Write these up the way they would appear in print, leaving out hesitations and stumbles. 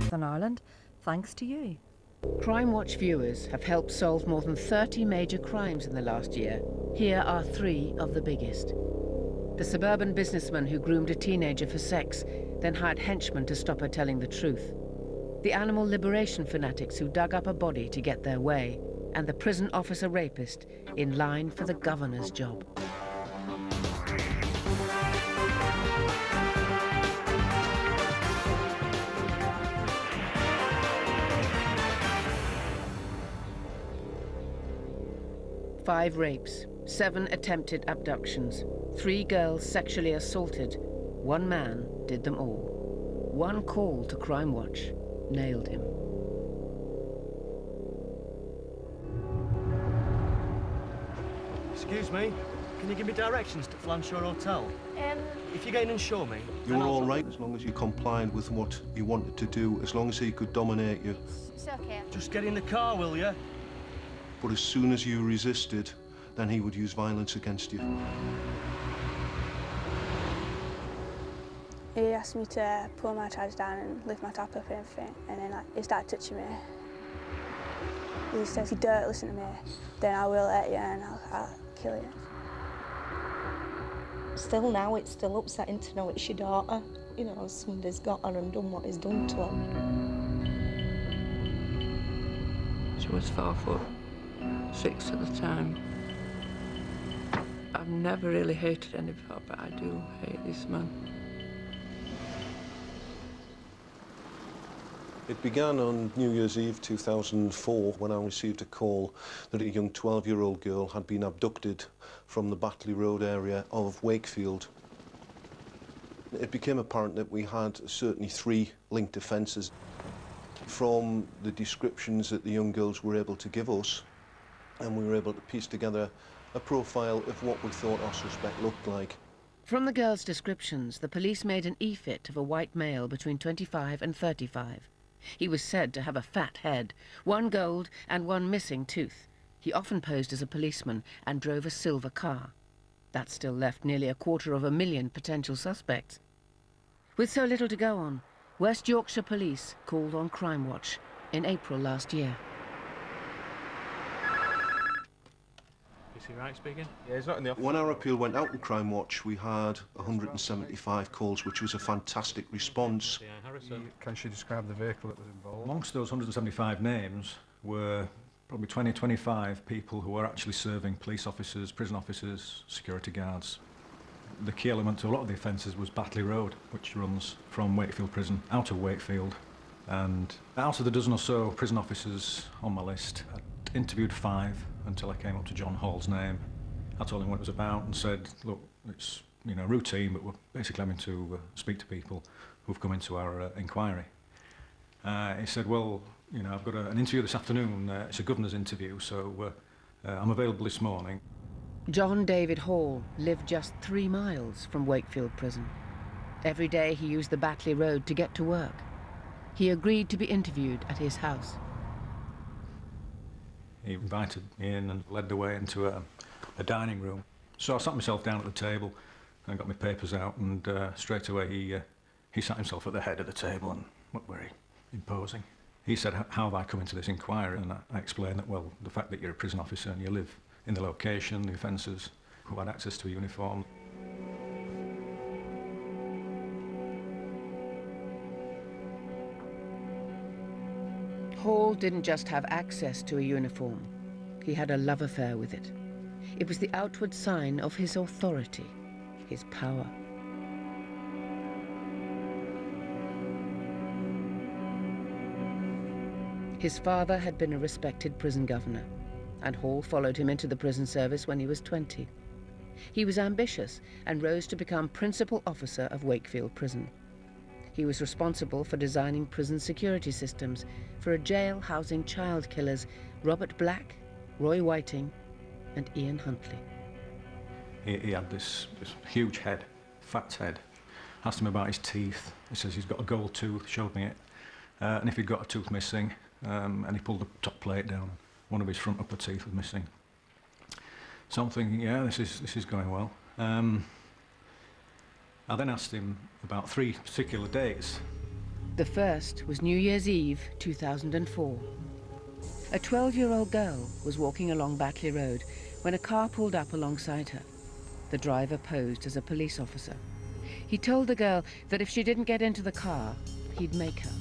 Northern Ireland, thanks to you. Crimewatch viewers have helped solve more than 30 major crimes in the last year. Here are 3 of the biggest. The suburban businessman who groomed a teenager for sex, then hired henchmen to stop her telling the truth. The animal liberation fanatics who dug up a body to get their way. And the prison officer rapist in line for the governor's job. Five rapes, 7 attempted abductions, 3 girls sexually assaulted. 1 man did them all. 1 call to Crimewatch nailed him. Excuse me, can you give me directions to Flanshaw Hotel? If you get in and show me... You were all right as long as you complied with what you wanted to do, as long as he could dominate you. It's okay. Just get in the car, will you? But as soon as you resisted, then he would use violence against you. He asked me to pull my trousers down and lift my top up and everything, and then he started touching me. He said, if you don't listen to me, then I will hurt you and I'll kill you. Still now, it's still upsetting to know it's your daughter. You know, somebody's got her and done what he's done to her. She was 4'6" at the time. I've never really hated anybody, but I do hate this man. It began on New Year's Eve 2004 when I received a call that a young 12-year-old girl had been abducted from the Batley Road area of Wakefield. It became apparent that we had certainly 3 linked offences. From the descriptions that the young girls were able to give us, and we were able to piece together a profile of what we thought our suspect looked like. From the girls' descriptions, the police made an e-fit of a white male between 25 and 35. He was said to have a fat head, 1 gold and 1 missing tooth. He often posed as a policeman and drove a silver car. That still left nearly 250,000 potential suspects. With so little to go on, West Yorkshire Police called on Crimewatch in April last year. Is he right speaking? Yeah, he's not in the office. When our appeal went out in Crimewatch, we had 175 calls, which was a fantastic response. Can she describe the vehicle that was involved? Amongst those 175 names were probably 25 people who were actually serving police officers, prison officers, security guards. The key element to a lot of the offences was Batley Road, which runs from Wakefield Prison out of Wakefield. And out of the dozen or so prison officers on my list, I'd interviewed 5 until I came up to John Hall's name. I told him what it was about and said, look, it's routine, but we're basically having to speak to people who've come into our inquiry. He said, well, I've got an interview this afternoon. It's a governor's interview, so I'm available this morning. John David Hall lived just 3 miles from Wakefield Prison. Every day he used the Batley Road to get to work. He agreed to be interviewed at his house. He invited me in and led the way into a dining room. So I sat myself down at the table and got my papers out, and straight away he sat himself at the head of the table and looked very imposing. He said, how have I come into this inquiry? And I explained that, well, the fact that you're a prison officer and you live in the location, the offenders who had access to a uniform. Hall didn't just have access to a uniform. He had a love affair with it. It was the outward sign of his authority, his power. His father had been a respected prison governor, and Hall followed him into the prison service when he was 20. He was ambitious and rose to become principal officer of Wakefield Prison. He was responsible for designing prison security systems for a jail housing child killers Robert Black, Roy Whiting, and Ian Huntley. He had this huge head, fat head. Asked him about his teeth. He says he's got a gold tooth, showed me it. And if he'd got a tooth missing, and he pulled the top plate down, one of his front upper teeth was missing. So I'm thinking, yeah, this is going well. I then asked him about 3 particular dates The first was New Year's Eve 2004. A 12-year-old girl was walking along Batley Road when a car pulled up alongside her. The driver posed as a police officer. He told the girl that if she didn't get into the car, he'd make her.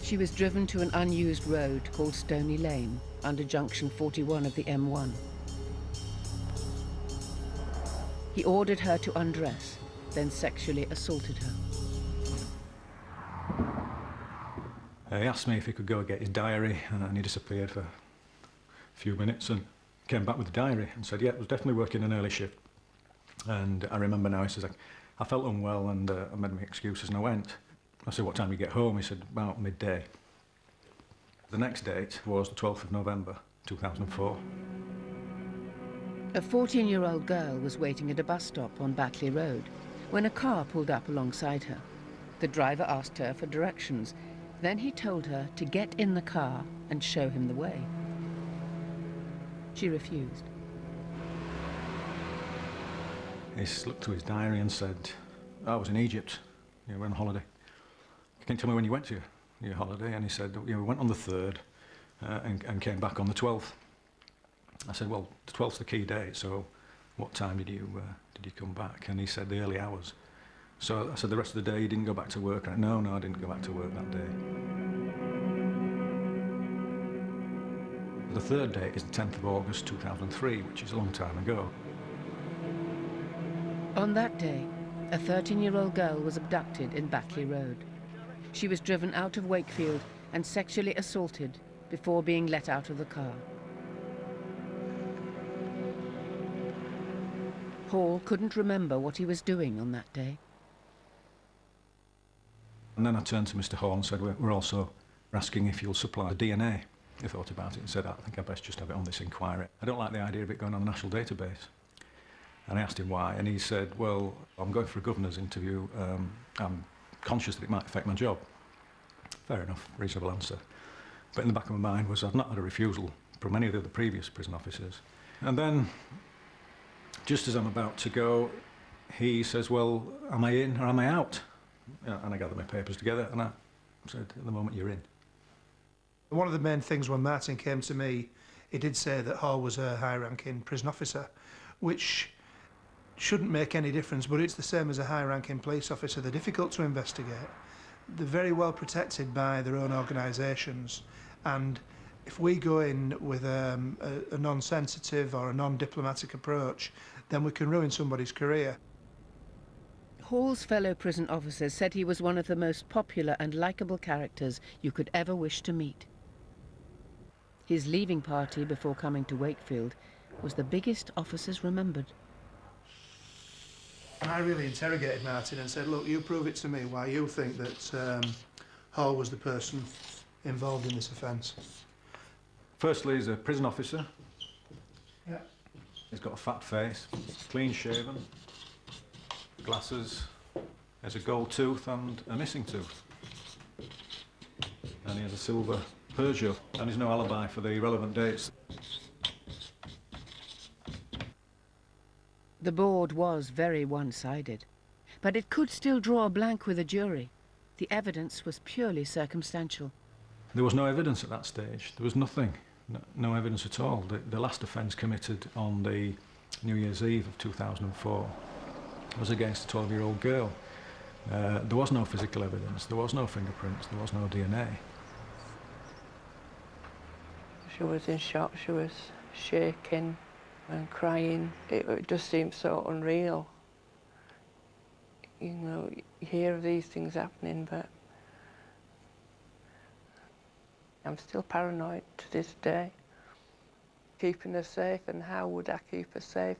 She was driven to an unused road called Stony Lane under junction 41 of the M1. He ordered her to undress, then sexually assaulted her. He asked me if he could go and get his diary, and he disappeared for a few minutes and came back with the diary and said, yeah, it was definitely working an early shift. And I remember now, he says, I felt unwell and I made my excuses and I went. I said, what time do you get home? He said, about midday. The next date was the 12th of November, 2004. A 14-year-old girl was waiting at a bus stop on Batley Road when a car pulled up alongside her. The driver asked her for directions. Then he told her to get in the car and show him the way. She refused. He looked through his diary and said, I was in Egypt, we were on holiday. Can you tell me when you went to your holiday? And he said, we went on the 3rd and came back on the 12th. I said, well, the 12th's the key date, so what time did you come back? And he said, the early hours. So I said, the rest of the day you didn't go back to work? And no, I didn't go back to work that day. The 3rd date is the 10th of August 2003, which is a long time ago. On that day, a 13-year-old girl was abducted in Batley Road. She was driven out of Wakefield and sexually assaulted before being let out of the car. Hall couldn't remember what he was doing on that day. And then I turned to Mr. Hall and said, we're also asking if you'll supply the DNA. He thought about it and said, I think I best just have it on this inquiry. I don't like the idea of it going on a national database. And I asked him why, and he said, well, I'm going for a governor's interview. I'm conscious that it might affect my job. Fair enough, reasonable answer. But in the back of my mind was I've not had a refusal from any of the other previous prison officers. And then, just as I'm about to go, he says, well, am I in or am I out? And I gathered my papers together and I said, at the moment you're in. One of the main things when Martin came to me, he did say that Hall was a high-ranking prison officer, which shouldn't make any difference, but it's the same as a high-ranking police officer. They're difficult to investigate. They're very well protected by their own organisations, and if we go in with a non-sensitive or a non-diplomatic approach, then we can ruin somebody's career. Hall's fellow prison officers said he was one of the most popular and likeable characters you could ever wish to meet. His leaving party before coming to Wakefield was the biggest officers remembered. I really interrogated Martin and said, look, you prove it to me why you think that Hall was the person involved in this offence. Firstly, he's a prison officer. Yeah. He's got a fat face, clean shaven, glasses, there's a gold tooth and a missing tooth. And he has a silver Peugeot, and there's no alibi for the relevant dates. The board was very one-sided, but it could still draw a blank with a jury. The evidence was purely circumstantial. There was no evidence at that stage. There was nothing, no evidence at all. The last offence committed on the New Year's Eve of 2004 was against a 12-year-old girl. There was no physical evidence, there was no fingerprints, there was no DNA. She was in shock, she was shaking and crying. It just seemed so unreal. You know, you hear of these things happening, but I'm still paranoid to this day. Keeping her safe, and how would I keep her safe?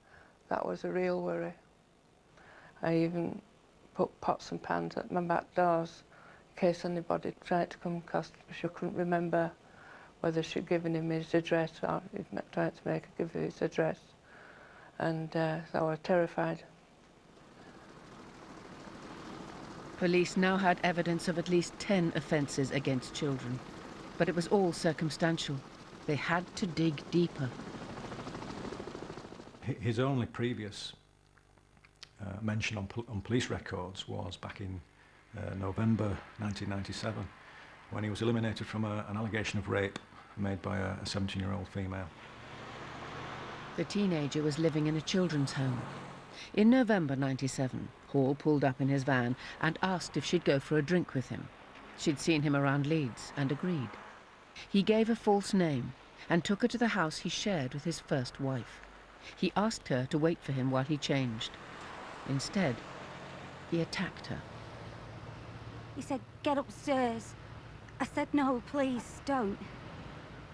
That was a real worry. I even put pots and pans at my back doors in case anybody tried to come, because she couldn't remember whether she'd given him his address or he'd tried to make her give his address. And so I was terrified. Police now had evidence of at least 10 offences against children, but it was all circumstantial. They had to dig deeper. His only previous mention on police records was back in November 1997, when he was eliminated from an allegation of rape made by a 17-year-old female. The teenager was living in a children's home. In November 97, Hall pulled up in his van and asked if she'd go for a drink with him. She'd seen him around Leeds and agreed. He gave a false name and took her to the house he shared with his first wife. He asked her to wait for him while he changed. Instead, he attacked her. He said, "Get upstairs." I said, "No, please, don't."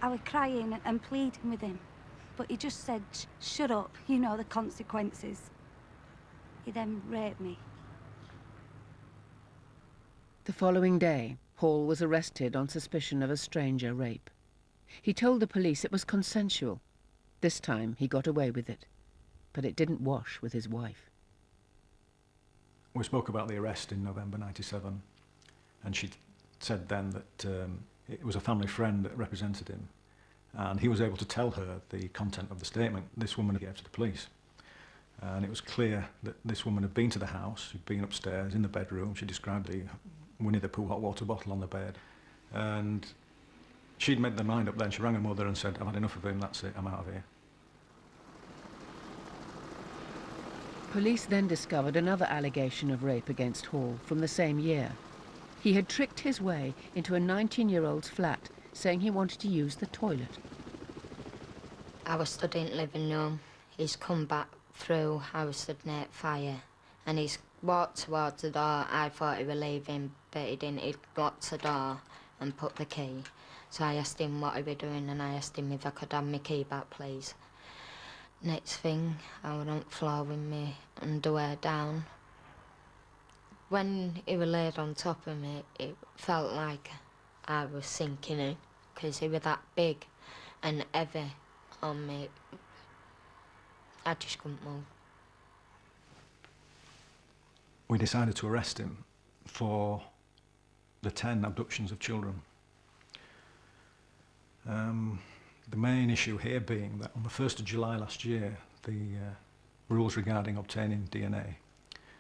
I was crying and pleading with him, but he just said, "Shut up, you know the consequences." He then raped me. The following day, Hall was arrested on suspicion of a stranger rape. He told the police it was consensual. This time he got away with it, but it didn't wash with his wife. We spoke about the arrest in November 97, and she said then that it was a family friend that represented him, and he was able to tell her the content of the statement this woman gave to the police. And it was clear that this woman had been to the house, she'd been upstairs in the bedroom, she described the Winnie the Pooh hot water bottle on the bed, and she'd made her mind up then. She rang her mother and said, "I've had enough of him, that's it, I'm out of here." Police then discovered another allegation of rape against Hall from the same year. He had tricked his way into a 19-year-old's flat, saying he wanted to use the toilet. I was stood in the living room. He's come back through, I was stood near the fire, and he's walked towards the door. I thought he was leaving, but he didn't. He locked the door and put the key. So I asked him what he was doing, and I asked him if I could have my key back, please. Next thing, I was on the floor with my underwear down. When he was laid on top of me, it felt like I was sinking in, because he was that big and heavy on me. I just couldn't move. We decided to arrest him for the 10 abductions of children. The main issue here being that on the 1st of July last year, the rules regarding obtaining DNA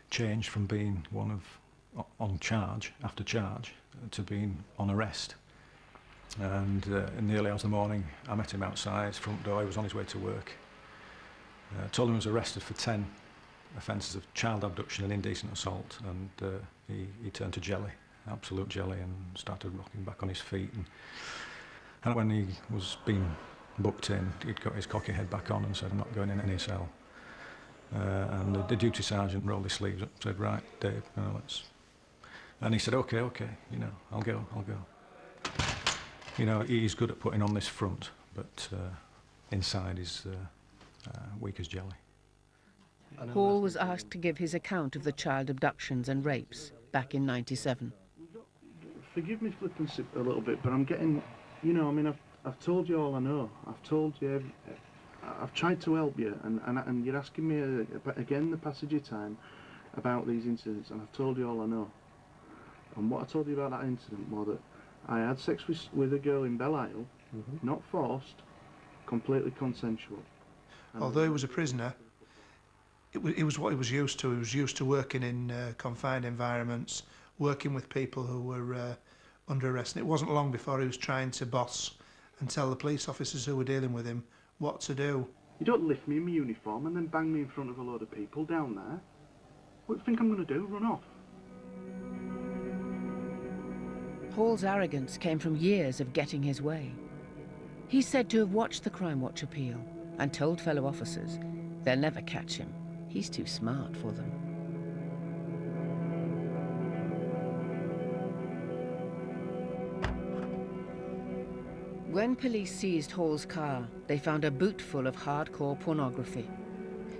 changed from being one of on charge, after charge, to being on arrest. And in the early hours of the morning, I met him outside his front door. He was on his way to work. Told him he was arrested for 10 offences of child abduction and indecent assault, and he turned to jelly, absolute jelly, and started rocking back on his feet. And when he was being booked in, he'd got his cocky head back on and said, "I'm not going in any cell." And the duty sergeant rolled his sleeves up and said, "Right, Dave, let's..." And he said, okay, I'll go. He's good at putting on this front, but inside he's weak as jelly. Hall was asked to give his account of the child abductions and rapes back in '97. Forgive me flippancy a little bit, but I'm getting, I've told you all I know. I've told you, I've tried to help you, and you're asking me again the passage of time about these incidents, and I've told you all I know. And what I told you about that incident was that I had sex with a girl in Belle Isle, not forced, completely consensual. Although he was a prisoner, it was what he was used to. He was used to working in confined environments, working with people who were under arrest. And it wasn't long before he was trying to boss and tell the police officers who were dealing with him what to do. You don't lift me in my uniform and then bang me in front of a load of people down there. What do you think I'm going to do? Run off? Hall's arrogance came from years of getting his way. He's said to have watched the Crimewatch appeal and told fellow officers they'll never catch him. He's too smart for them. When police seized Hall's car, they found a boot full of hardcore pornography.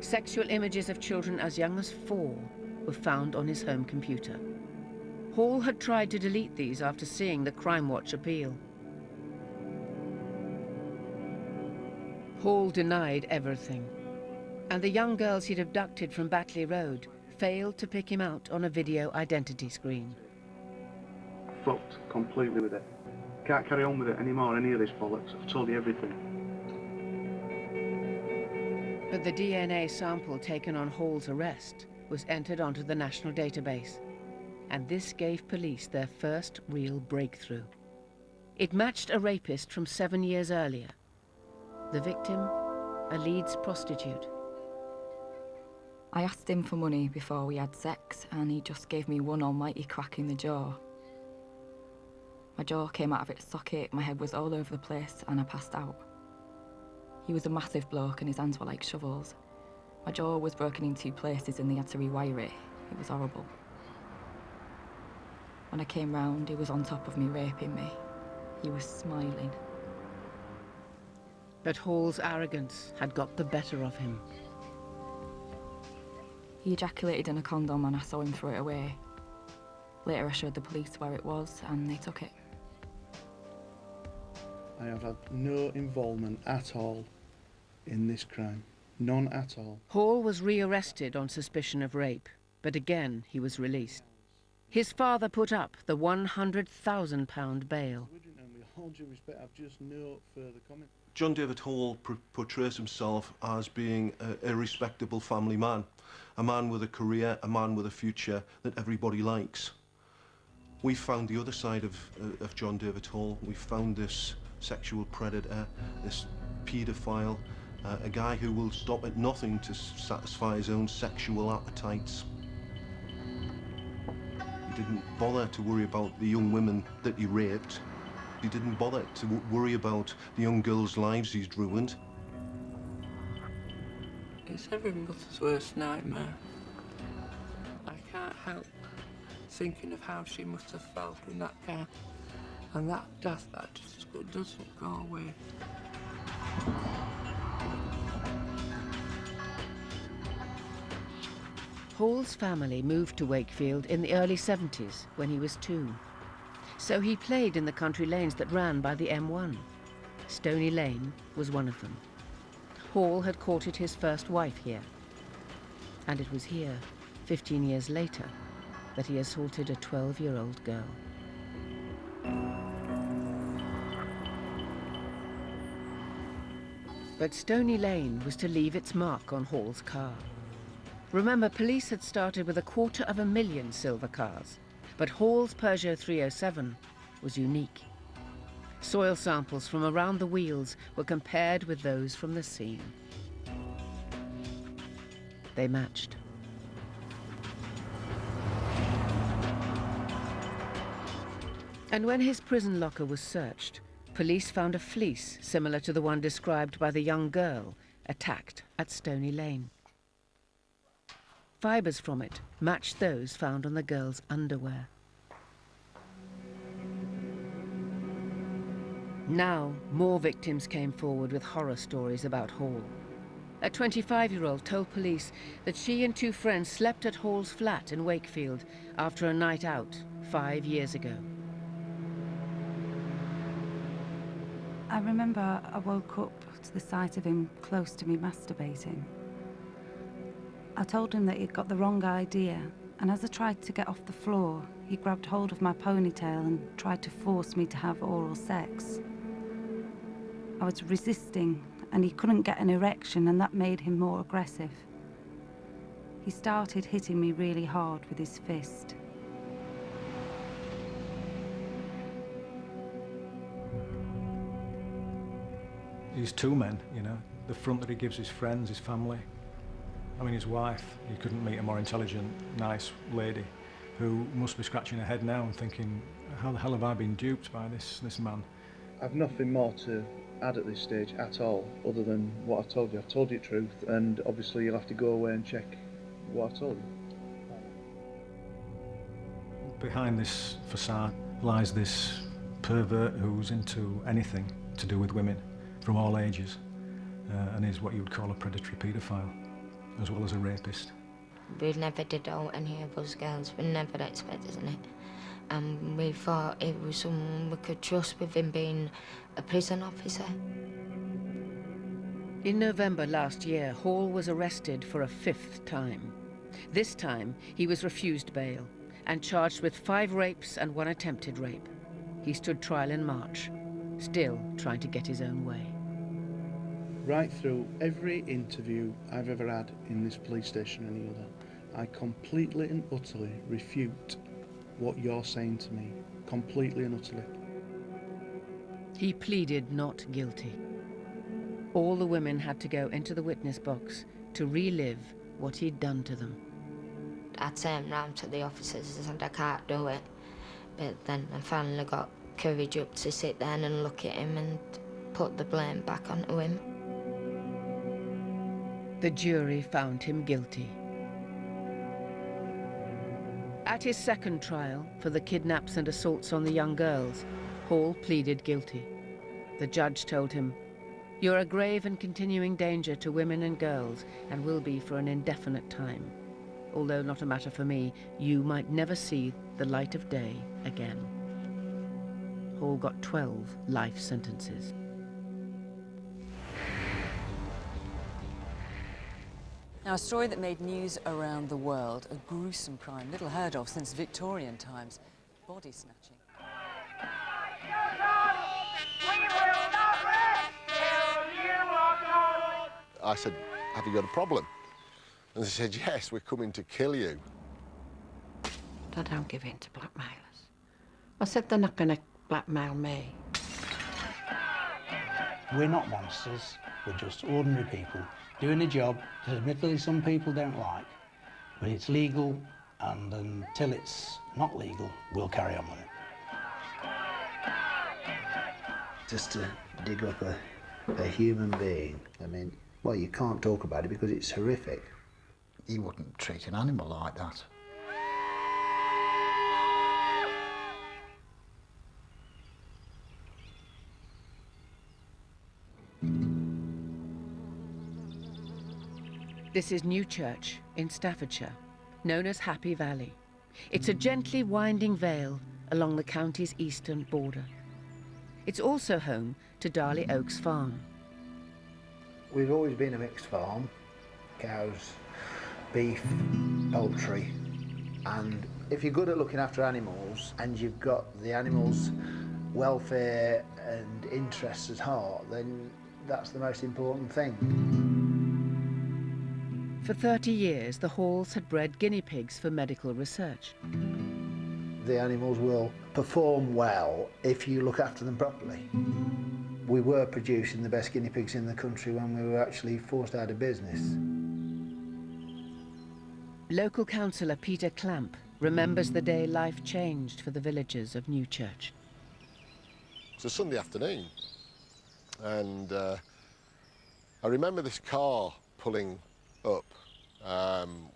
Sexual images of children as young as 4 were found on his home computer. Hall had tried to delete these after seeing the Crimewatch appeal. Hall denied everything, and the young girls he'd abducted from Batley Road failed to pick him out on a video identity screen. Fucked completely with it. Can't carry on with it anymore, any of this bollocks. I've told you everything. But the DNA sample taken on Hall's arrest was entered onto the national database, and this gave police their first real breakthrough. It matched a rapist from 7 years earlier. The victim, a Leeds prostitute. I asked him for money before we had sex, and he just gave me one almighty crack in the jaw. My jaw came out of its socket, my head was all over the place, and I passed out. He was a massive bloke and his hands were like shovels. My jaw was broken in 2 places and they had to rewire it. It was horrible. When I came round, he was on top of me, raping me. He was smiling. But Hall's arrogance had got the better of him. He ejaculated in a condom and I saw him throw it away. Later I showed the police where it was and they took it. I have had no involvement at all in this crime. None at all. Hall was rearrested on suspicion of rape, but again he was released. His father put up the £100,000 bail. With all due respect, I've just no further comment. John David Hall portrays himself as being a respectable family man, a man with a career, a man with a future that everybody likes. We found the other side of John David Hall. We found this sexual predator, this paedophile, a guy who will stop at nothing to satisfy his own sexual appetites. He didn't bother to worry about the young women that he raped. He didn't bother to worry about the young girls' lives he's ruined. It's every mother's worst nightmare. I can't help thinking of how she must have felt in that car. And that death, that just doesn't go away. Hall's family moved to Wakefield in the early 70s when he was 2. So he played in the country lanes that ran by the M1. Stony Lane was one of them. Hall had courted his first wife here. And it was here, 15 years later, that he assaulted a 12-year-old girl. But Stony Lane was to leave its mark on Hall's car. Remember, police had started with 250,000 silver cars, but Hall's Peugeot 307 was unique. Soil samples from around the wheels were compared with those from the scene. They matched. And when his prison locker was searched, police found a fleece similar to the one described by the young girl attacked at Stony Lane. Fibres from it matched those found on the girl's underwear. Now, more victims came forward with horror stories about Hall. A 25-year-old told police that she and 2 friends slept at Hall's flat in Wakefield after a night out 5 years ago. I remember I woke up to the sight of him close to me masturbating. I told him that he'd got the wrong idea, and as I tried to get off the floor, he grabbed hold of my ponytail and tried to force me to have oral sex. I was resisting, and he couldn't get an erection, and that made him more aggressive. He started hitting me really hard with his fist. These 2 men, you know, the front that he gives his friends, his family. I mean, his wife, he couldn't meet a more intelligent, nice lady who must be scratching her head now and thinking, how the hell have I been duped by this man? I've nothing more to add at this stage at all, other than what I've told you. I've told you the truth, and obviously you'll have to go away and check what I told you. Behind this facade lies this pervert who's into anything to do with women from all ages, and is what you would call a predatory paedophile, as well as a rapist. We never did out any of us girls. We never expected it. And we thought it was someone we could trust with him being a prison officer. In November last year, Hall was arrested for a 5th time. This time, he was refused bail and charged with 5 rapes and 1 attempted rape. He stood trial in March, still trying to get his own way. Right through every interview I've ever had in this police station or any other, I completely and utterly refute what you're saying to me. Completely and utterly. He pleaded not guilty. All the women had to go into the witness box to relive what he'd done to them. I turned round to the officers and said I can't do it, but then I finally got courage up to sit down and look at him and put the blame back onto him. The jury found him guilty. At his second trial for the kidnaps and assaults on the young girls, Hall pleaded guilty. The judge told him, "You're a grave and continuing danger to women and girls and will be for an indefinite time. Although not a matter for me, you might never see the light of day again." Hall got 12 life sentences. Now, a story that made news around the world, a gruesome crime, little heard of since Victorian times, body snatching. I said, "Have you got a problem?" And they said, "Yes, we're coming to kill you." I don't give in to blackmailers. I said they're not going to blackmail me. We're not monsters, we're just ordinary people doing a job that admittedly some people don't like, but it's legal, and until it's not legal, we'll carry on with it. Just to dig up a human being, I mean, well, you can't talk about it because it's horrific. You wouldn't treat an animal like that. This is Newchurch in Staffordshire, known as Happy Valley. It's a gently winding vale along the county's eastern border. It's also home to Darley Oaks Farm. We've always been a mixed farm, cows, beef, poultry, and if you're good at looking after animals and you've got the animals' welfare and interests at heart, then that's the most important thing. For 30 years, the Halls had bred guinea pigs for medical research. The animals will perform well if you look after them properly. We were producing the best guinea pigs in the country when we were actually forced out of business. Local councillor Peter Clamp remembers the day life changed for the villagers of Newchurch. It's a Sunday afternoon, and I remember this car pulling up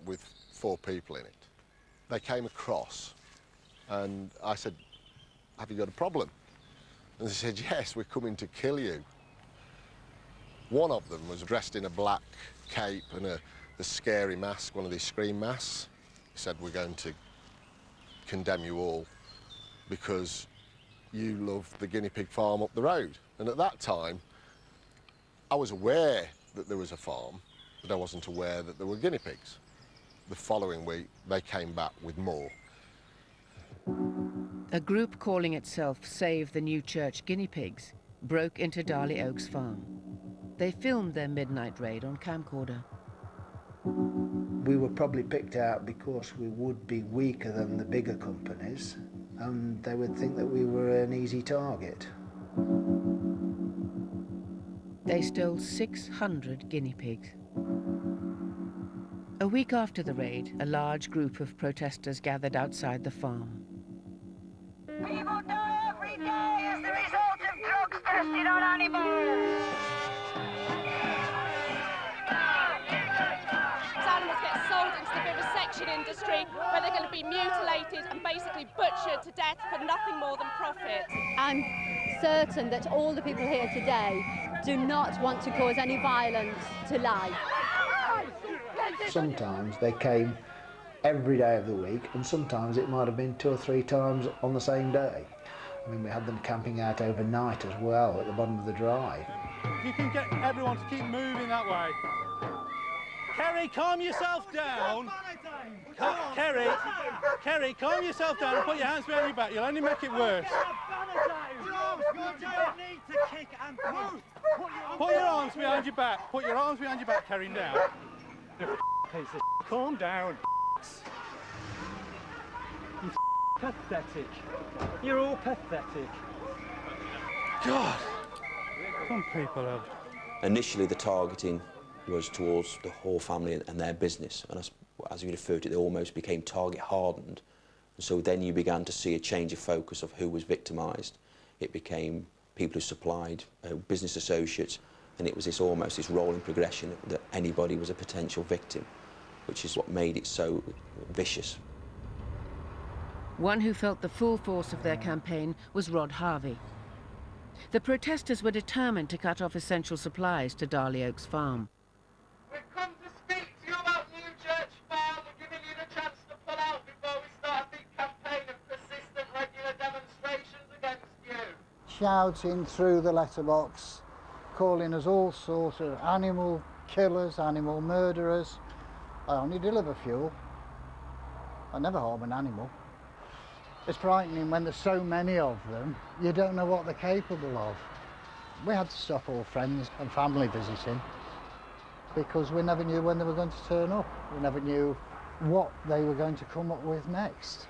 with 4 people in it. They came across, and I said, "Have you got a problem?" And they said, "Yes, we're coming to kill you." One of them was dressed in a black cape and a scary mask, one of these scream masks. He said, "We're going to condemn you all because you love the guinea pig farm up the road." And at that time, I was aware that there was a farm, but I wasn't aware that there were guinea pigs. The following week, they came back with more. A group calling itself Save the Newchurch Guinea Pigs broke into Darley Oaks Farm. They filmed their midnight raid on camcorder. We were probably picked out because we would be weaker than the bigger companies, and they would think that we were an easy target. They stole 600 guinea pigs. A week after the raid, a large group of protesters gathered outside the farm. People die every day as the result of drugs tested on animals. Animals get sold into the vivisection industry where they're going to be mutilated and basically butchered to death for nothing more than profit. I'm certain that all the people here today do not want to cause any violence to life. Sometimes they came every day of the week, and sometimes it might have been 2 or 3 times on the same day. I mean, we had them camping out overnight as well at the bottom of the drive. If you can get everyone to keep moving that way. Kerry, calm yourself down. Kerry, calm yourself down and put your hands behind your back. You'll only make it worse. Put your arms behind your back. Put your arms behind your back, Kerry, now. Calm down. fanatics. You pathetic. You're all pathetic. God. Some people have. Initially, the targeting was towards the Hall family and their business, and as you referred to it, they almost became target hardened. So then you began to see a change of focus of who was victimised. It became people who supplied, business associates, and it was almost this rolling progression that anybody was a potential victim, which is what made it so vicious. One who felt the full force of their campaign was Rod Harvey. The protesters were determined to cut off essential supplies to Darley Oaks Farm. We've come to speak to you about New Church Farm. We're giving you the chance to pull out before we start a big campaign of persistent regular demonstrations against you. Shouting through the letterbox, calling us all sorts of animal killers, animal murderers. I only deliver fuel. I never harm an animal. It's frightening when there's so many of them, you don't know what they're capable of. We had to stop all friends and family visiting because we never knew when they were going to turn up. We never knew what they were going to come up with next.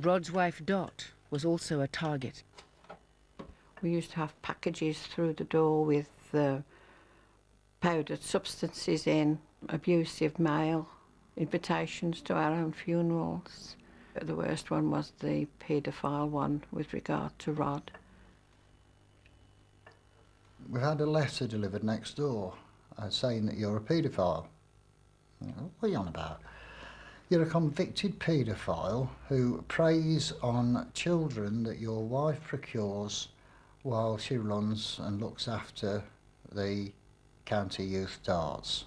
Rod's wife Dot was also a target. We used to have packages through the door with powdered substances in, abusive mail, invitations to our own funerals. The worst one was the paedophile one with regard to Rod. We've had a letter delivered next door saying that you're a paedophile. What are you on about? You're a convicted paedophile who preys on children that your wife procures while she runs and looks after the county youth darts.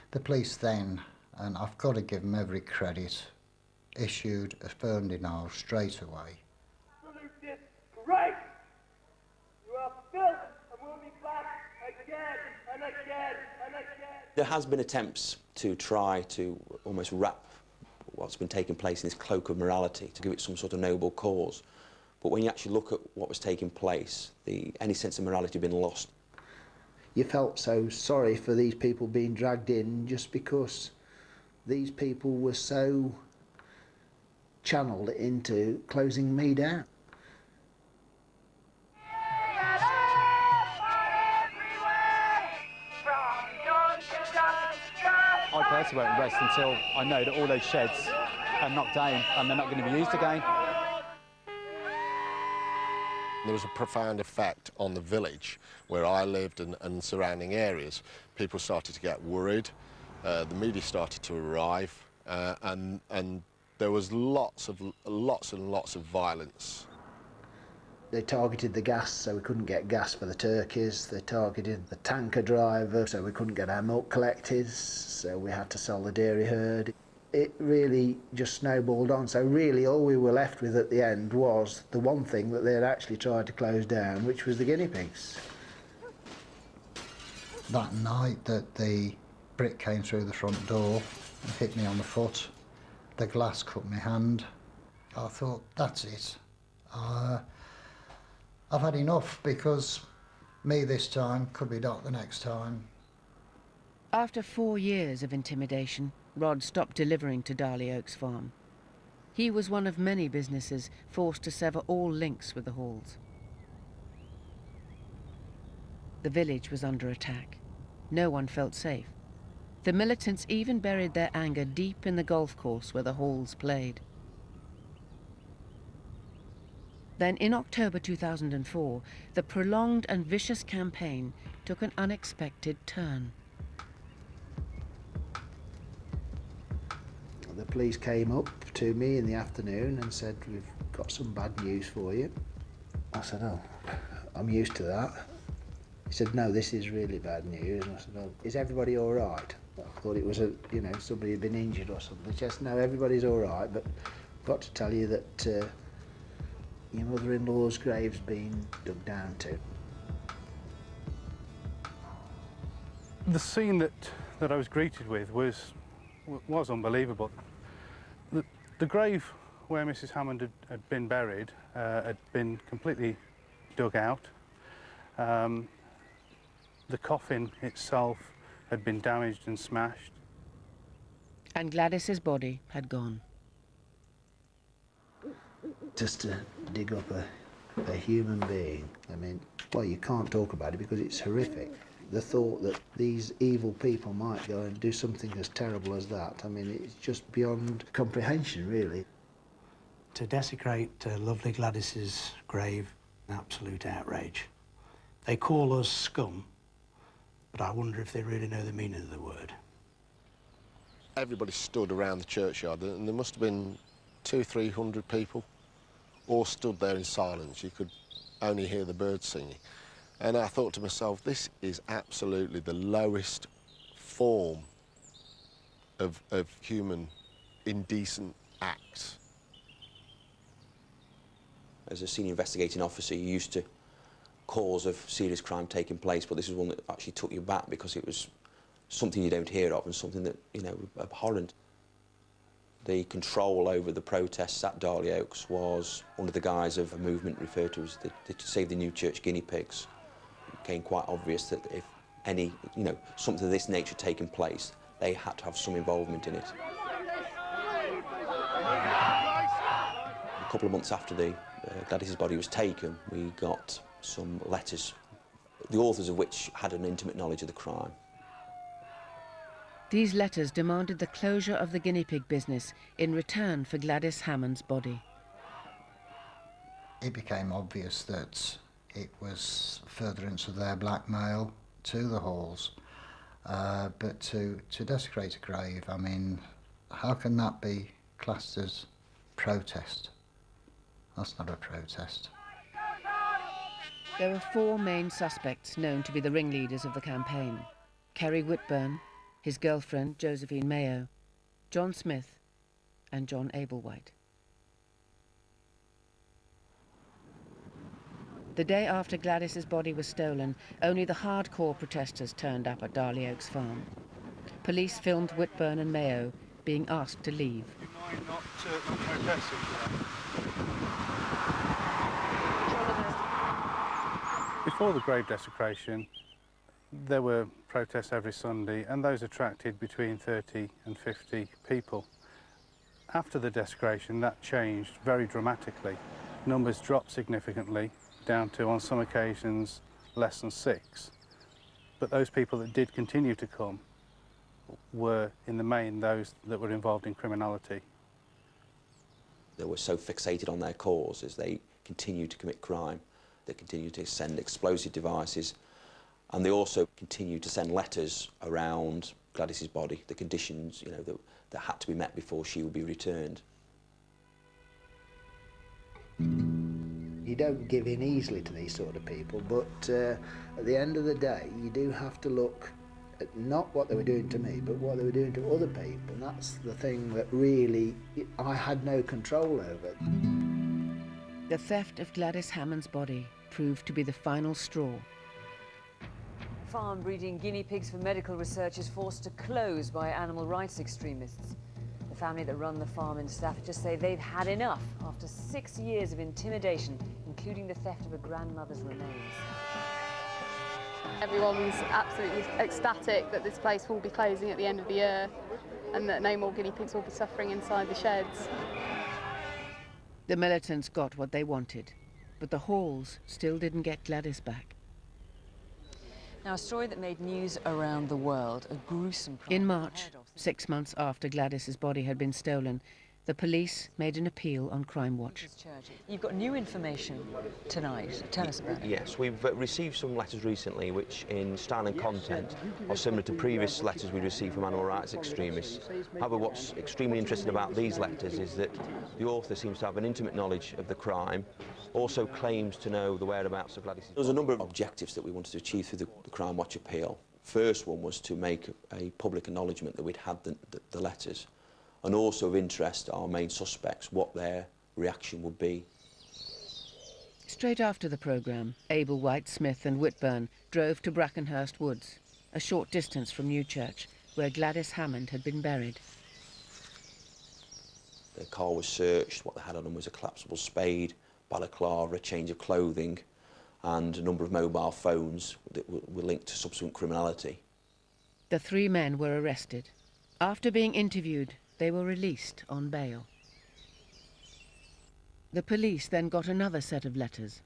The police then, and I've got to give them every credit, issued a firm denial straight away. Absolute disgrace! You are filth and will be back again and again and again. There has been attempts to try to almost wrap what's been taking place in this cloak of morality, to give it some sort of noble cause. But when you actually look at what was taking place, any sense of morality had been lost. You felt so sorry for these people being dragged in just because these people were so channeled into closing me down. I personally won't rest until I know that all those sheds are knocked down and they're not going to be used again. There was a profound effect on the village where I lived and surrounding areas. People started to get worried, the media started to arrive, and there was lots and lots of violence. They targeted the gas, so we couldn't get gas for the turkeys. They targeted the tanker driver, so we couldn't get our milk collected, so we had to sell the dairy herd. It really just snowballed on, so really all we were left with at the end was the one thing that they had actually tried to close down, which was the guinea pigs. That night that the brick came through the front door and hit me on the foot, the glass cut my hand. I thought, that's it. I've had enough, because me this time could be Dot the next time. After 4 years of intimidation, Rod stopped delivering to Darley Oaks Farm. He was one of many businesses forced to sever all links with the Halls. The village was under attack. No one felt safe. The militants even buried their anger deep in the golf course where the Halls played. Then, in October 2004, the prolonged and vicious campaign took an unexpected turn. The police came up to me in the afternoon and said, we've got some bad news for you. I said, oh, I'm used to that. He said, no, this is really bad news. And I said, oh, is everybody all right? I thought it was, somebody had been injured or something. He said, no, everybody's all right, but I've got to tell you that your mother-in-law's grave's been dug down to. The scene that I was greeted with was unbelievable. The grave where Mrs. Hammond had been buried had been completely dug out. The coffin itself had been damaged and smashed. And Gladys's body had gone. Just to dig up a human being, I mean, well, you can't talk about it because it's horrific. The thought that these evil people might go and do something as terrible as that, I mean, it's just beyond comprehension, really. To desecrate lovely Gladys's grave, an absolute outrage. They call us scum, but I wonder if they really know the meaning of the word. Everybody stood around the churchyard, and there must have been 200-300 people, all stood there in silence. You could only hear the birds singing. And I thought to myself, this is absolutely the lowest form of human indecent acts. As a senior investigating officer, you're used to calls of serious crime taking place, but this is one that actually took you back because it was something you don't hear of and something that, you know, abhorrent. The control over the protests at Darley Oaks was under the guise of a movement referred to as the Save the New Church guinea-pigs. It became quite obvious that if any, you know, something of this nature taking place, they had to have some involvement in it. A couple of months after Gladys's body was taken, we got some letters, the authors of which had an intimate knowledge of the crime. These letters demanded the closure of the guinea pig business in return for Gladys Hammond's body. It became obvious that it was furtherance of their blackmail to the Halls, but to desecrate a grave, I mean, how can that be classed as protest? That's not a protest. There were 4 main suspects known to be the ringleaders of the campaign: Kerry Whitburn, his girlfriend Josephine Mayo, John Smith and John Ablewhite. The day after Gladys's body was stolen, only the hardcore protesters turned up at Darley Oaks farm. Police filmed Whitburn and Mayo being asked to leave. Do you mind not protesting today? Before the grave desecration, there were protests every Sunday, and those attracted between 30 and 50 people. After the desecration, that changed very dramatically. Numbers dropped significantly, down to, on some occasions, less than 6. But those people that did continue to come were, in the main, those that were involved in criminality. They were so fixated on their cause as they continued to commit crime. They continued to send explosive devices, and they also continued to send letters around Gladys's body, the conditions, you know, that had to be met before she would be returned. You don't give in easily to these sort of people, but at the end of the day, you do have to look at not what they were doing to me, but what they were doing to other people, and that's the thing that really I had no control over. The theft of Gladys Hammond's body proved to be the final straw. Farm breeding guinea pigs for medical research is forced to close by animal rights extremists. The family that run the farm in Staffordshire say they've had enough after 6 years of intimidation, including the theft of a grandmother's remains. Everyone's absolutely ecstatic that this place will be closing at the end of the year and that no more guinea pigs will be suffering inside the sheds. The militants got what they wanted, but the Halls still didn't get Gladys back. Now, a story that made news around the world, a gruesome crime. In March, 6 months after Gladys's body had been stolen, the police made an appeal on Crimewatch. You've got new information tonight. Tell us about it. Yes, we've received some letters recently which, in style and content, are similar to previous letters we've received from animal rights extremists. However, what's extremely interesting about these letters is that the author seems to have an intimate knowledge of the crime, also claims to know the whereabouts of Gladys. There was a number of objectives that we wanted to achieve through the Crimewatch appeal. First one was to make a public acknowledgement that we'd had the letters, and also of interest our main suspects, what their reaction would be. Straight after the programme, Ablewhite, Smith and Whitburn drove to Brackenhurst Woods, a short distance from Newchurch, where Gladys Hammond had been buried. Their car was searched. What they had on them was a collapsible spade, balaclava, a change of clothing, and a number of mobile phones that were linked to subsequent criminality. The 3 men were arrested. After being interviewed, they were released on bail. The police then got another set of letters.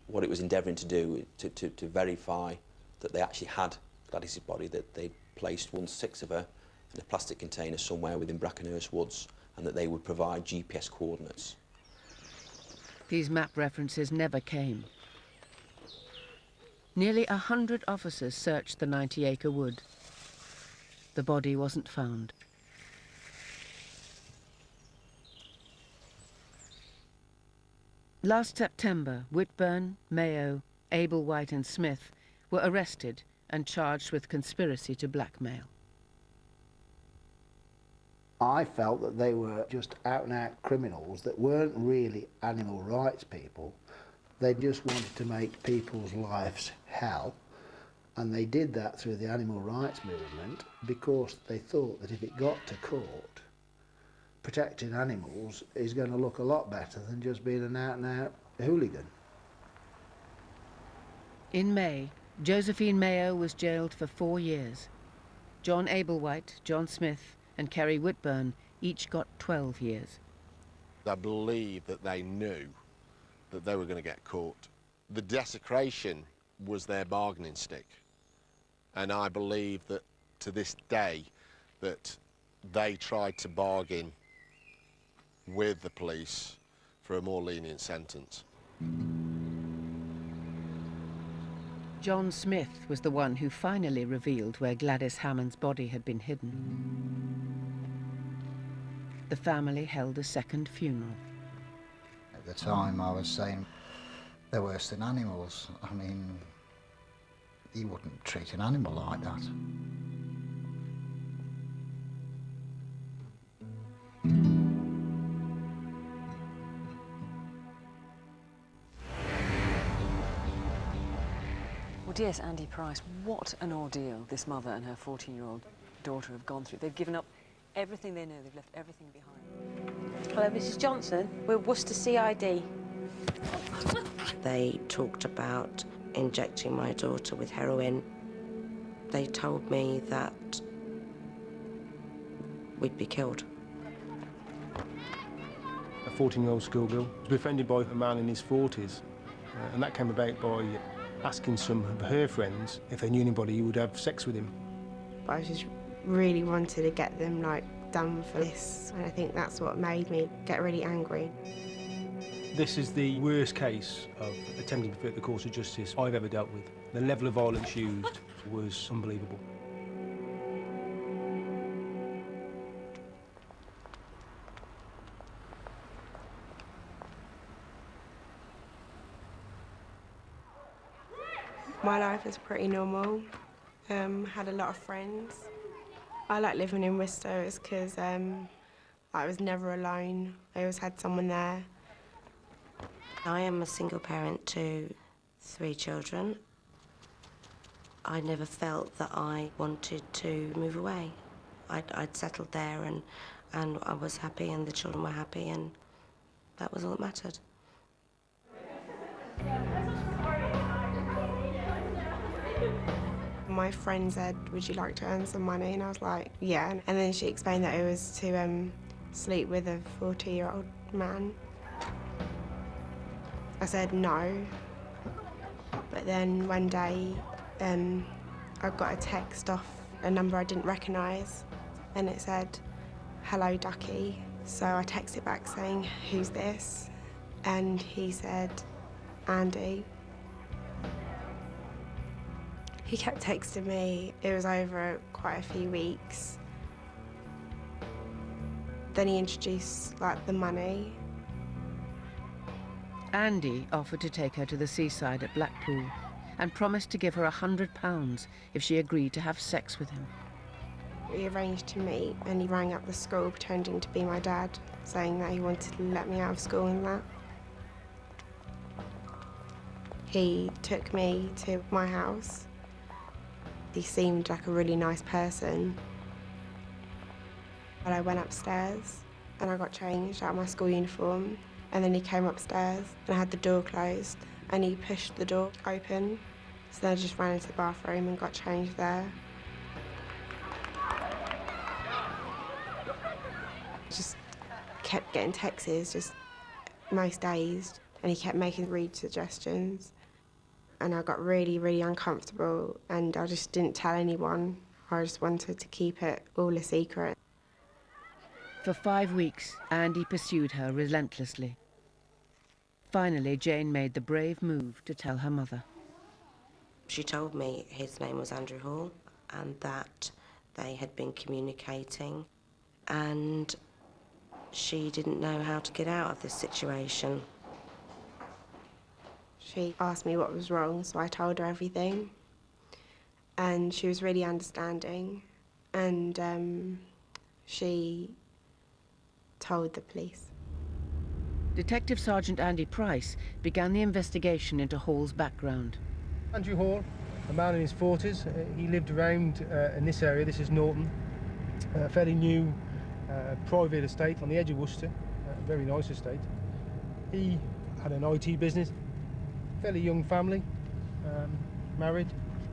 What it was endeavouring to do to verify that they actually had Gladys's body, that they placed 1/6 of her in a plastic container somewhere within Brackenhurst Woods, and that they would provide GPS coordinates. These map references never came. Nearly 100 officers searched the 90-acre wood. The body wasn't found. Last September, Whitburn, Mayo, Ablewhite and Smith were arrested and charged with conspiracy to blackmail. I felt that they were just out-and-out criminals that weren't really animal rights people. They just wanted to make people's lives hell, and they did that through the animal rights movement because they thought that if it got to court, protecting animals is going to look a lot better than just being an out-and-out hooligan. In May, Josephine Mayo was jailed for 4 years. John Ablewhite, John Smith and Kerry Whitburn each got 12 years. I believe that they knew that they were going to get caught. The desecration was their bargaining stick, and I believe that to this day that they tried to bargain with the police for a more lenient sentence. John Smith was the one who finally revealed where Gladys Hammond's body had been hidden. The family held a second funeral. At the time I was saying they're worse than animals. I mean, you wouldn't treat an animal like that. Well, dear Andy Price, what an ordeal this mother and her 14-year-old daughter have gone through. They've given up everything they know. They've left everything behind. Hello, Mrs. Johnson. We're Worcester CID. They talked about injecting my daughter with heroin. They told me that we'd be killed. A 14-year-old schoolgirl was befriended by a man in his 40s, and that came about by asking some of her friends if they knew anybody who would have sex with him. I just really wanted to get them, like, done for this, and I think that's what made me get really angry. This is the worst case of attempting to pervert the course of justice I've ever dealt with. The level of violence used was unbelievable. My life is pretty normal. Had a lot of friends. I like living in Worcester because I was never alone. I always had someone there. I am a single parent to 3 children. I never felt that I wanted to move away. I'd settled there and I was happy and the children were happy, and that was all that mattered. My friend said, "Would you like to earn some money?" And I was like, yeah. And then she explained that it was to sleep with a 40-year-old man. I said no. But then one day, I got a text off a number I didn't recognise, and it said, "Hello, Ducky." So I texted back saying, "Who's this?" And he said, "Andy." He kept texting me. It was over quite a few weeks. Then he introduced, like, the money. Andy offered to take her to the seaside at Blackpool and promised to give her £100 if she agreed to have sex with him. We arranged to meet, and he rang up the school pretending to be my dad, saying that he wanted to let me out of school and that. He took me to my house. He seemed like a really nice person. And I went upstairs and I got changed out of my school uniform, and then he came upstairs and I had the door closed and he pushed the door open. So then I just ran into the bathroom and got changed there. kept getting texts just most days, and he kept making rude suggestions. And I got really, really uncomfortable, and I just didn't tell anyone. I just wanted to keep it all a secret. For 5 weeks, Andy pursued her relentlessly. Finally, Jane made the brave move to tell her mother. She told me his name was Andrew Hall and that they had been communicating, and she didn't know how to get out of this situation. She asked me what was wrong, so I told her everything. And she was really understanding, and she told the police. Detective Sergeant Andy Price began the investigation into Hall's background. Andrew Hall, a man in his 40s, he lived around in this area. This is Norton, a fairly new private estate on the edge of Worcester, a very nice estate. He had an IT business, fairly young family, married.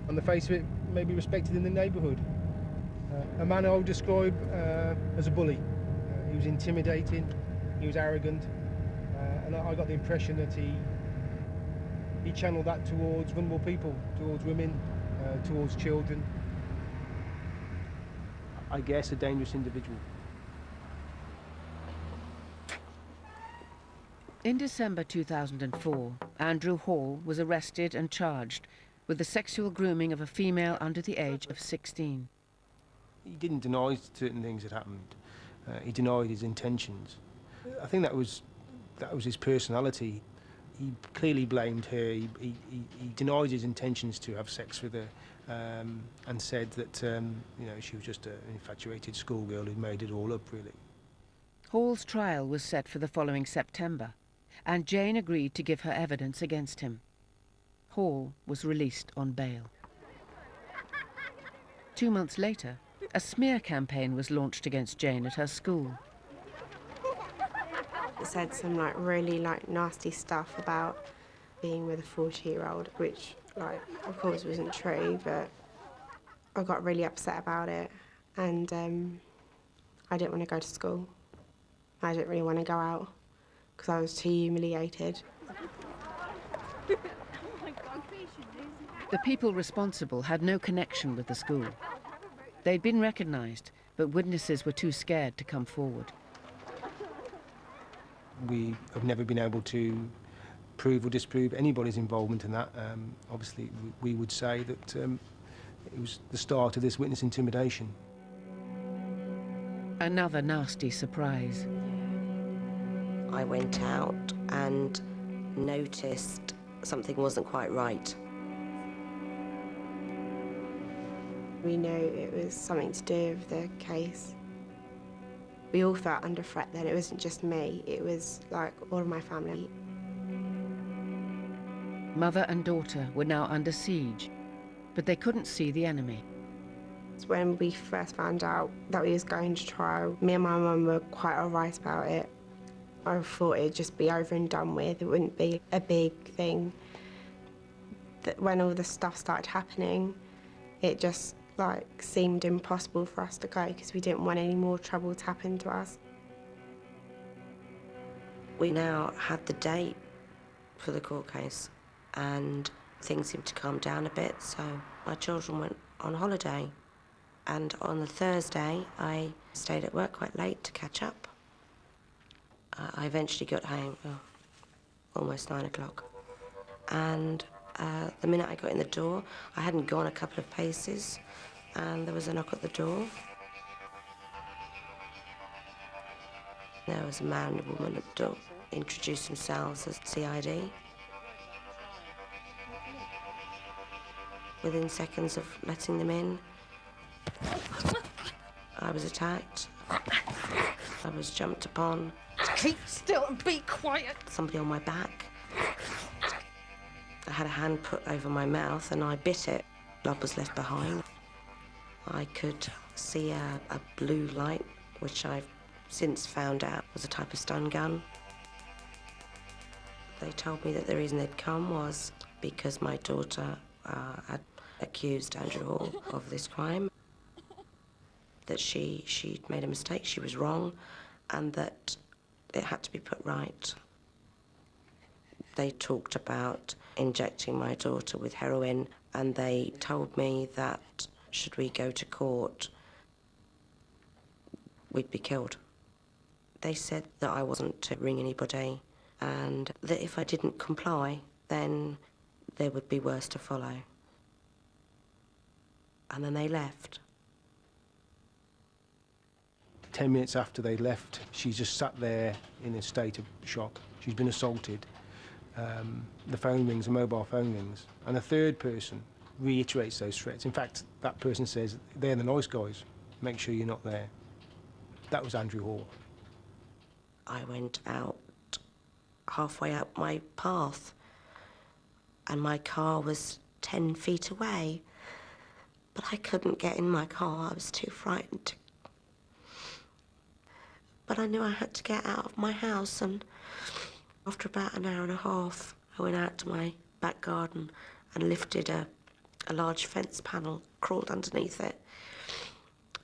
On the face of it, maybe respected in the neighbourhood. A man I would describe as a bully. He was intimidating, he was arrogant, and I got the impression that he channeled that towards vulnerable people, towards women, towards children. I guess a dangerous individual. In December 2004, Andrew Hall was arrested and charged with the sexual grooming of a female under the age of 16. He didn't deny certain things had happened. He denied his intentions. I think that was his personality. He clearly blamed her. He denied his intentions to have sex with her, and said that she was just an infatuated schoolgirl who made it all up, really. Hall's trial was set for the following September, and Jane agreed to give her evidence against him. Hall was released on bail. 2 months later, a smear campaign was launched against Jane at her school. It said some really nasty stuff about being with a 40-year-old, which of course wasn't true, but I got really upset about it, and I didn't want to go to school. I didn't really want to go out because I was too humiliated. The people responsible had no connection with the school. They'd been recognised, but witnesses were too scared to come forward. We have never been able to prove or disprove anybody's involvement in that. Obviously, we would say that it was the start of this witness intimidation. Another nasty surprise. I went out and noticed something wasn't quite right. We knew it was something to do with the case. We all felt under threat then. It wasn't just me, it was all of my family. Mother and daughter were now under siege, but they couldn't see the enemy. When we first found out that we was going to trial, me and my mum were quite all right about it. I thought it'd just be over and done with. It wouldn't be a big thing. That when all the stuff started happening, it just seemed impossible for us to go because we didn't want any more trouble to happen to us. We now had the date for the court case, and things seemed to calm down a bit, so my children went on holiday. And on the Thursday, I stayed at work quite late to catch up. I eventually got home, almost 9 o'clock. And the minute I got in the door, I hadn't gone a couple of paces, and there was a knock at the door. There was a man and a woman at the door, introduced themselves as CID. Within seconds of letting them in, I was attacked. I was jumped upon. Keep still and be quiet. Somebody on my back. I had a hand put over my mouth and I bit it. Blood was left behind. I could see a blue light, which I've since found out was a type of stun gun. They told me that the reason they'd come was because my daughter had accused Andrew Hall of this crime, that she'd made a mistake, she was wrong, and that it had to be put right. They talked about injecting my daughter with heroin, and they told me that should we go to court, we'd be killed. They said that I wasn't to ring anybody, and that if I didn't comply, then there would be worse to follow. And then they left. 10 minutes after they left, she just sat there in a state of shock. She's been assaulted. The phone rings, a mobile phone rings, and a third person reiterates those threats. In fact, that person says, they're the nice guys, make sure you're not there. That was Andrew Hall. I went out halfway up my path, and my car was 10 feet away, but I couldn't get in my car. I was too frightened. But I knew I had to get out of my house, and after about an hour and a half, I went out to my back garden and lifted a large fence panel, crawled underneath it,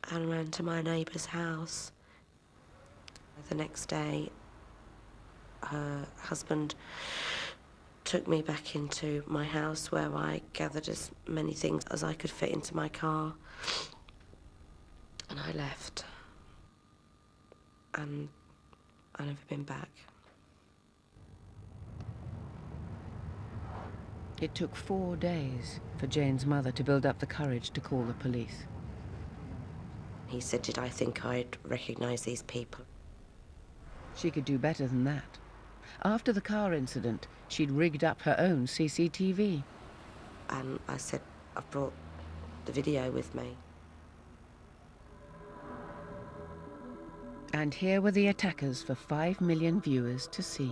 and ran to my neighbour's house. The next day, her husband took me back into my house, where I gathered as many things as I could fit into my car, and I left. And I've never been back. It took 4 days for Jane's mother to build up the courage to call the police. He said, did I think I'd recognise these people? She could do better than that. After the car incident, she'd rigged up her own CCTV. And I said, I've brought the video with me. And here were the attackers for 5 million viewers to see.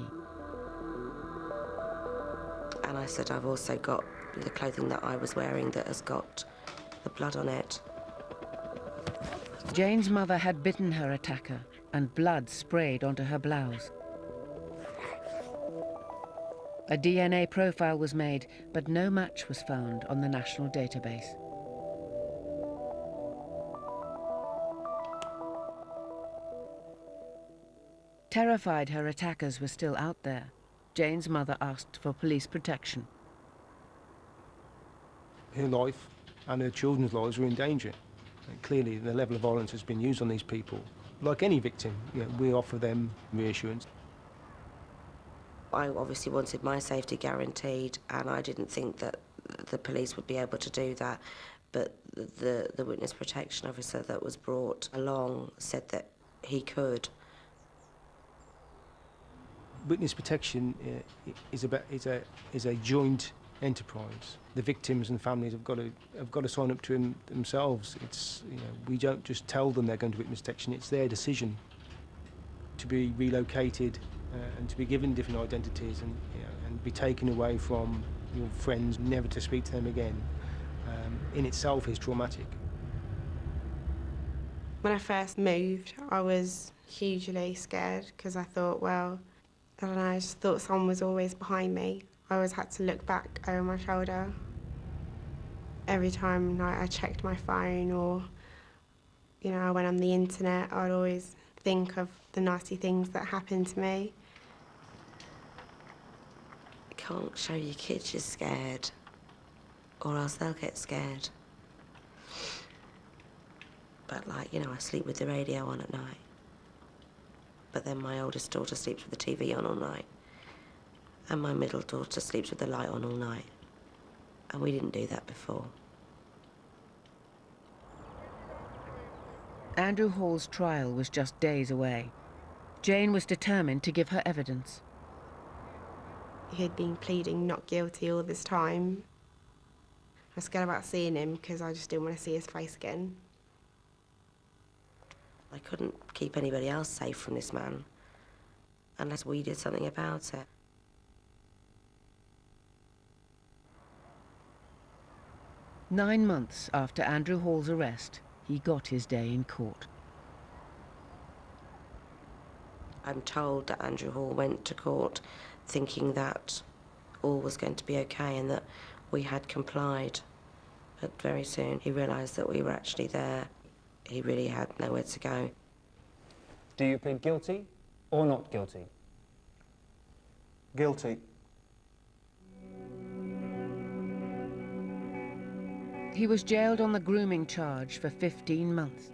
And I said, I've also got the clothing that I was wearing that has got the blood on it. Jane's mother had bitten her attacker, and blood sprayed onto her blouse. A DNA profile was made, but no match was found on the national database. Terrified her attackers were still out there, Jane's mother asked for police protection. Her life and her children's lives were in danger. And clearly, the level of violence has been used on these people. Like any victim, we offer them reassurance. I obviously wanted my safety guaranteed, and I didn't think that the police would be able to do that. But the witness protection officer that was brought along said that he could. Witness protection is a joint enterprise. The victims and families have got to sign up to him themselves. It's we don't just tell them they're going to witness protection. It's their decision to be relocated and to be given different identities and be taken away from your friends, never to speak to them again. In itself is traumatic. When I first moved, I was hugely scared because I thought, well, I don't know, I just thought someone was always behind me. I always had to look back over my shoulder. Every time I checked my phone or, I went on the internet, I'd always think of the nasty things that happened to me. You can't show your kids you're scared, or else they'll get scared. But I sleep with the radio on at night. But then my oldest daughter sleeps with the TV on all night. And my middle daughter sleeps with the light on all night. And we didn't do that before. Andrew Hall's trial was just days away. Jane was determined to give her evidence. He had been pleading not guilty all this time. I was scared about seeing him because I just didn't want to see his face again. I couldn't keep anybody else safe from this man unless we did something about it. "9 months after Andrew Hall's arrest, he got his day in court. I'm told that Andrew Hall went to court thinking that all was going to be okay and that we had complied. But very soon he realised that we were actually there. He really had nowhere to go. Do you plead guilty or not guilty? Guilty. He was jailed on the grooming charge for 15 months.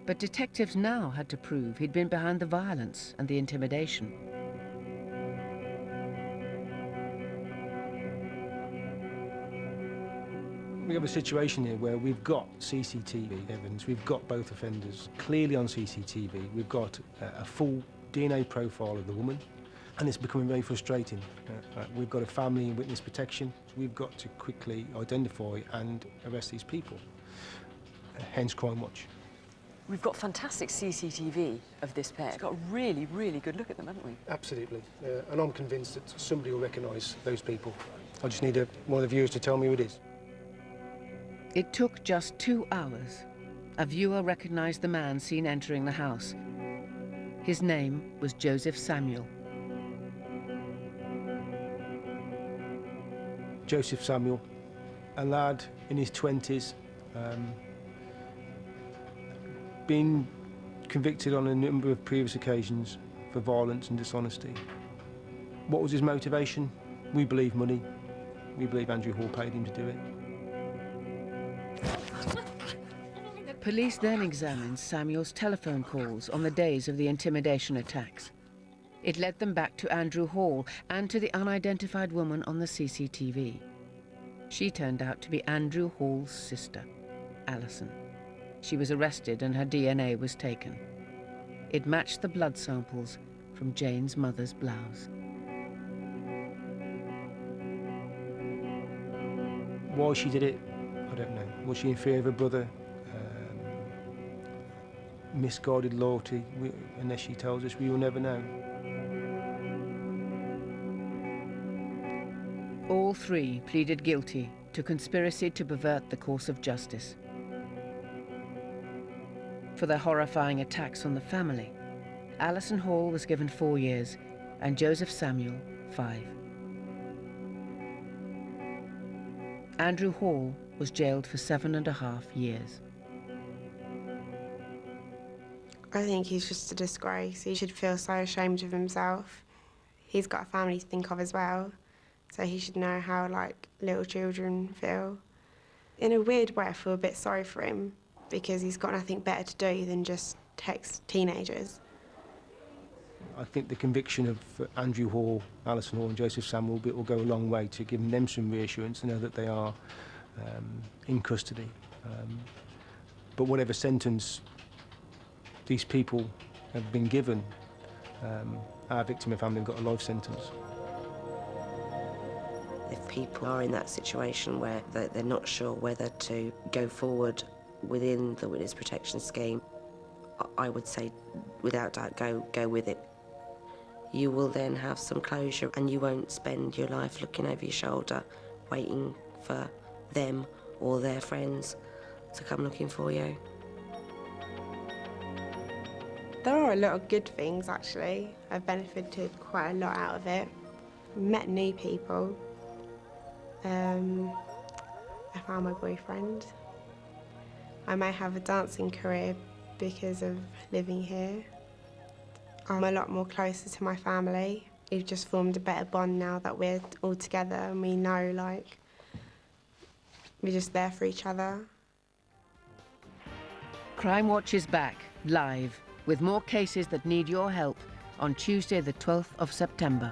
But detectives now had to prove he'd been behind the violence and the intimidation. We have a situation here where we've got CCTV evidence, we've got both offenders clearly on CCTV, we've got a full DNA profile of the woman, and it's becoming very frustrating. We've got a family in witness protection, so we've got to quickly identify and arrest these people, hence Crimewatch. We've got fantastic CCTV of this pair. We've got a really, really good look at them, haven't we? Absolutely. And I'm convinced that somebody will recognise those people. I just need one of the viewers to tell me who it is. It took just 2 hours. A viewer recognised the man seen entering the house. His name was Joseph Samuel. Joseph Samuel, a lad in his 20s, been convicted on a number of previous occasions for violence and dishonesty. What was his motivation? We believe money. We believe Andrew Hall paid him to do it. Police then examined Samuel's telephone calls on the days of the intimidation attacks. It led them back to Andrew Hall and to the unidentified woman on the CCTV. She turned out to be Andrew Hall's sister, Alison. She was arrested and her DNA was taken. It matched the blood samples from Jane's mother's blouse. Why she did it, I don't know. Was she in fear of her brother? Misguided loyalty? Unless she tells us, we will never know. All three pleaded guilty to conspiracy to pervert the course of justice. For their horrifying attacks on the family, Alison Hall was given 4 years and Joseph Samuel 5. Andrew Hall was jailed for 7.5 years. I think he's just a disgrace. He should feel so ashamed of himself. He's got a family to think of as well, so he should know how, like, little children feel. In a weird way, I feel a bit sorry for him because he's got nothing better to do than just text teenagers. I think the conviction of Andrew Hall, Alison Hall and Joseph Samuel will go a long way to giving them some reassurance to know that they are in custody. But whatever sentence these people have been given, our victim and family have got a life sentence. If people are in that situation where they're not sure whether to go forward within the witness protection scheme, I would say, without doubt, go with it. You will then have some closure and you won't spend your life looking over your shoulder waiting for them or their friends to come looking for you. There are a lot of good things, actually. I've benefited quite a lot out of it. Met new people. I found my boyfriend. I may have a dancing career because of living here. I'm a lot more closer to my family. We've just formed a better bond now that we're all together and we know, like, we're just there for each other. Crimewatch is back, live, with more cases that need your help on Tuesday the 12th of September.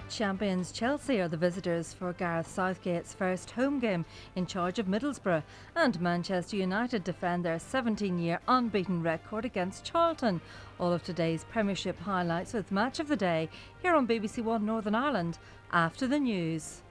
Champions Chelsea are the visitors for Gareth Southgate's first home game in charge of Middlesbrough, and Manchester United defend their 17-year unbeaten record against Charlton. All of today's Premiership highlights with Match of the Day here on BBC One Northern Ireland after the news.